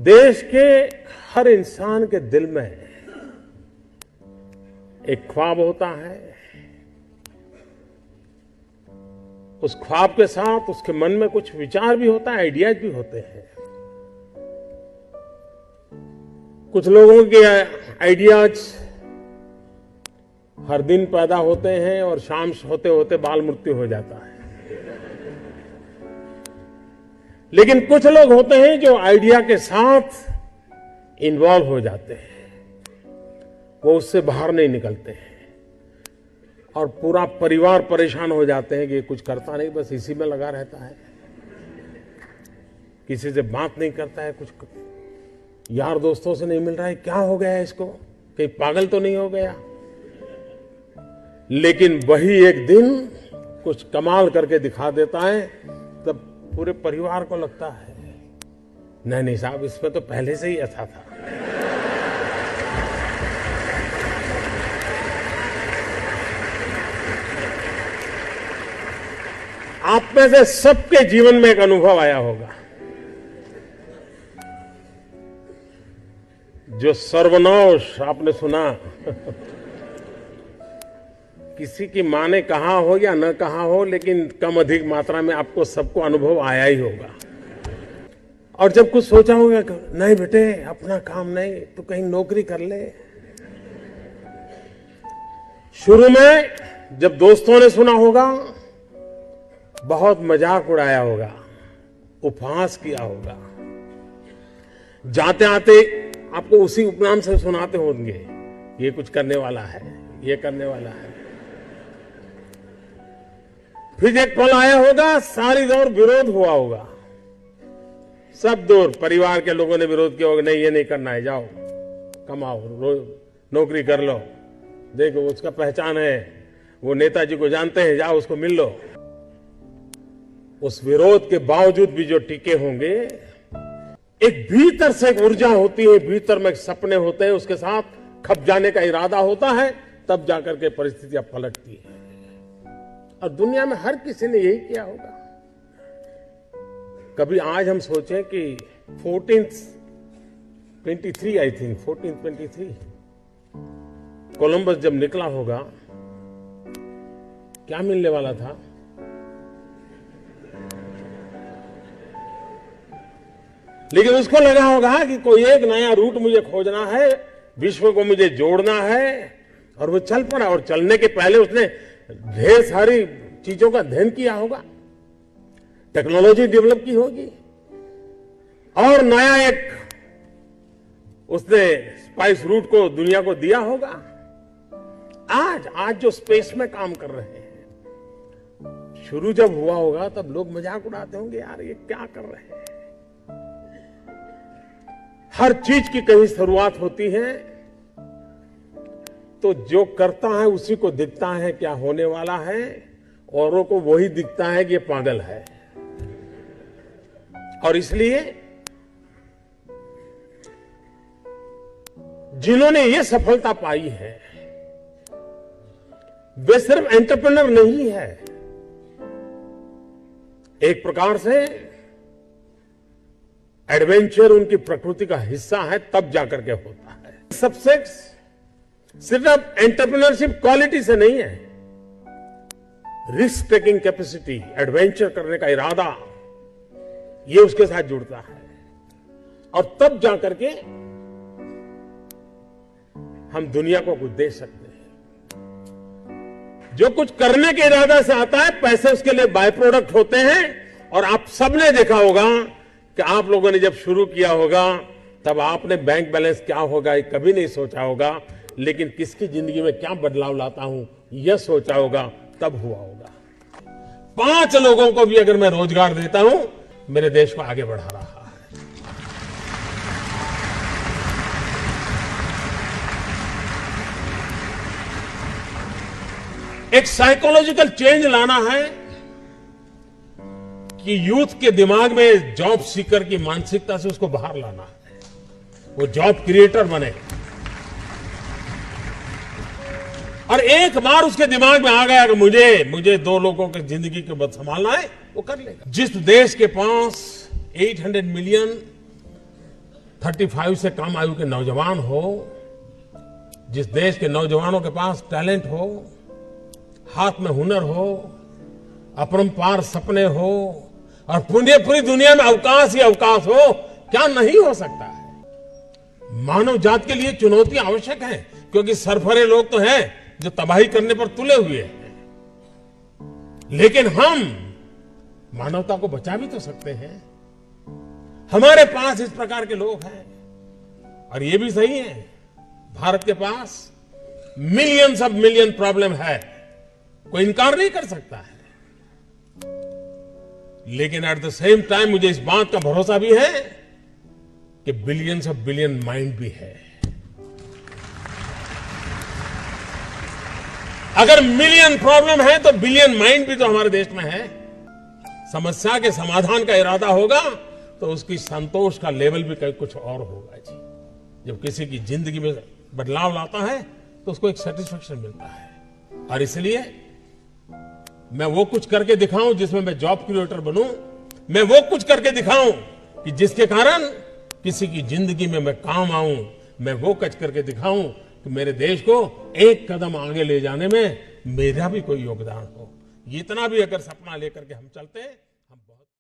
देश के हर इंसान के दिल में एक ख्वाब होता है। उस ख्वाब के साथ उसके मन में कुछ विचार भी होता है, आइडियाज भी होते हैं। कुछ लोगों के आइडियाज हर दिन पैदा होते हैं और शाम होते होते बाल मृत्यु हो जाता है। लेकिन कुछ लोग होते हैं जो आइडिया के साथ इन्वॉल्व हो जाते हैं, वो उससे बाहर नहीं निकलते हैं और पूरा परिवार परेशान हो जाते हैं कि ये कुछ करता नहीं, बस इसी में लगा रहता है, किसी से बात नहीं करता है, कुछ यार दोस्तों से नहीं मिल रहा है, क्या हो गया है इसको, कहीं पागल तो नहीं हो गया। लेकिन वही एक दिन कुछ कमाल करके दिखा देता है, तब पूरे परिवार को लगता है नहीं साहब, इसमें तो पहले से ही ऐसा था। आप में से सबके जीवन में एक अनुभव आया होगा, जो सर्वनाश आपने सुना किसी की मां ने कहा हो या न कहा हो, लेकिन कम अधिक मात्रा में आपको सबको अनुभव आया ही होगा। और जब कुछ सोचा होगा, नहीं बेटे अपना काम नहीं, तो कहीं नौकरी कर ले। शुरू में जब दोस्तों ने सुना होगा, बहुत मजाक उड़ाया होगा, उपहास किया होगा, जाते आते आपको उसी उपनाम से सुनाते होंगे, ये कुछ करने वाला है, ये करने वाला है। फिर एक पल आया होगा, सारी दौर विरोध हुआ होगा, सब दूर परिवार के लोगों ने विरोध किया होगा, नहीं ये नहीं करना है, जाओ कमाओ, नौकरी कर लो, देखो उसका पहचान है, वो नेताजी को जानते हैं, जाओ उसको मिल लो। उस विरोध के बावजूद भी जो टिके होंगे, एक भीतर से एक ऊर्जा होती है, भीतर में सपने होते हैं, उसके साथ खप जाने का इरादा होता है, तब जाकर के परिस्थितियां पलटती है। और दुनिया में हर किसी ने यही किया होगा। कभी आज हम सोचें कि 1423 आई थिंक 1423 कोलंबस जब निकला होगा, क्या मिलने वाला था? लेकिन उसको लगा होगा कि कोई एक नया रूट मुझे खोजना है, विश्व को मुझे जोड़ना है, और वो चल पड़ा। और चलने के पहले उसने ढेर सारी चीजों का अध्ययन किया होगा, टेक्नोलॉजी डेवलप की होगी, और नया एक उसने स्पाइस रूट को दुनिया को दिया होगा। आज जो स्पेस में काम कर रहे हैं, शुरू जब हुआ होगा तब लोग मजाक उड़ाते होंगे, यार ये क्या कर रहे हैं। हर चीज की कहीं शुरुआत होती है, तो जो करता है उसी को दिखता है क्या होने वाला है, औरों को वही दिखता है कि ये पागल है। और इसलिए जिन्होंने ये सफलता पाई है, वे सिर्फ एंटरप्रेन्योर नहीं है, एक प्रकार से एडवेंचर उनकी प्रकृति का हिस्सा है, तब जाकर के होता है। सक्सेस सिर्फ एंटरप्रेन्योरशिप क्वालिटी से नहीं है, रिस्क टेकिंग कैपेसिटी, एडवेंचर करने का इरादा, ये उसके साथ जुड़ता है। और तब जाकर के हम दुनिया को कुछ दे सकते हैं। जो कुछ करने के इरादा से आता है, पैसे उसके लिए बाय प्रोडक्ट होते हैं। और आप सबने देखा होगा कि आप लोगों ने जब शुरू किया होगा, तब आपने बैंक बैलेंस क्या होगा ये कभी नहीं सोचा होगा, लेकिन किसकी जिंदगी में क्या बदलाव लाता हूं यह सोचा होगा, तब हुआ होगा। 5 लोगों को भी अगर मैं रोजगार देता हूं, मेरे देश को आगे बढ़ा रहा है। एक साइकोलॉजिकल चेंज लाना है कि यूथ के दिमाग में जॉब सीकर की मानसिकता से उसको बाहर लाना है, वो जॉब क्रिएटर बने। और एक बार उसके दिमाग में आ गया कि मुझे 2 लोगों की जिंदगी को बस संभालना है, वो कर लेगा। जिस देश के पास 800 मिलियन 35 से कम आयु के नौजवान हो, जिस देश के नौजवानों के पास टैलेंट हो, हाथ में हुनर हो, अपरंपार सपने हो और पूरी दुनिया में अवकाश ही अवकाश हो, क्या नहीं हो सकता है। मानव जात के लिए चुनौतियां आवश्यक हैं, क्योंकि सरफरे लोग तो हैं जो तबाही करने पर तुले हुए हैं, लेकिन हम मानवता को बचा भी तो सकते हैं। हमारे पास इस प्रकार के लोग हैं और ये भी सही है, भारत के पास मिलियंस ऑफ मिलियन प्रॉब्लम है, कोई इनकार नहीं कर सकता है। लेकिन एट द सेम टाइम मुझे इस बात का भरोसा भी है कि बिलियंस ऑफ बिलियन माइंड भी है। अगर मिलियन प्रॉब्लम है तो बिलियन माइंड भी तो हमारे देश में है। समस्या के समाधान का इरादा होगा तो उसकी संतोष का लेवल भी कहीं कुछ और होगा जी। जब किसी की जिंदगी में बदलाव लाता है तो उसको एक सेटिस्फेक्शन मिलता है। और इसलिए मैं वो कुछ करके दिखाऊं जिसमें मैं जॉब क्रिएटर बनूं, मैं वो कुछ करके दिखाऊं कि जिसके कारण किसी की जिंदगी में मैं काम आऊं, मैं वो कुछ करके दिखाऊं कि मेरे देश को एक कदम आगे ले जाने में मेरा भी कोई योगदान हो। इतना भी अगर सपना लेकर के हम चलते हैं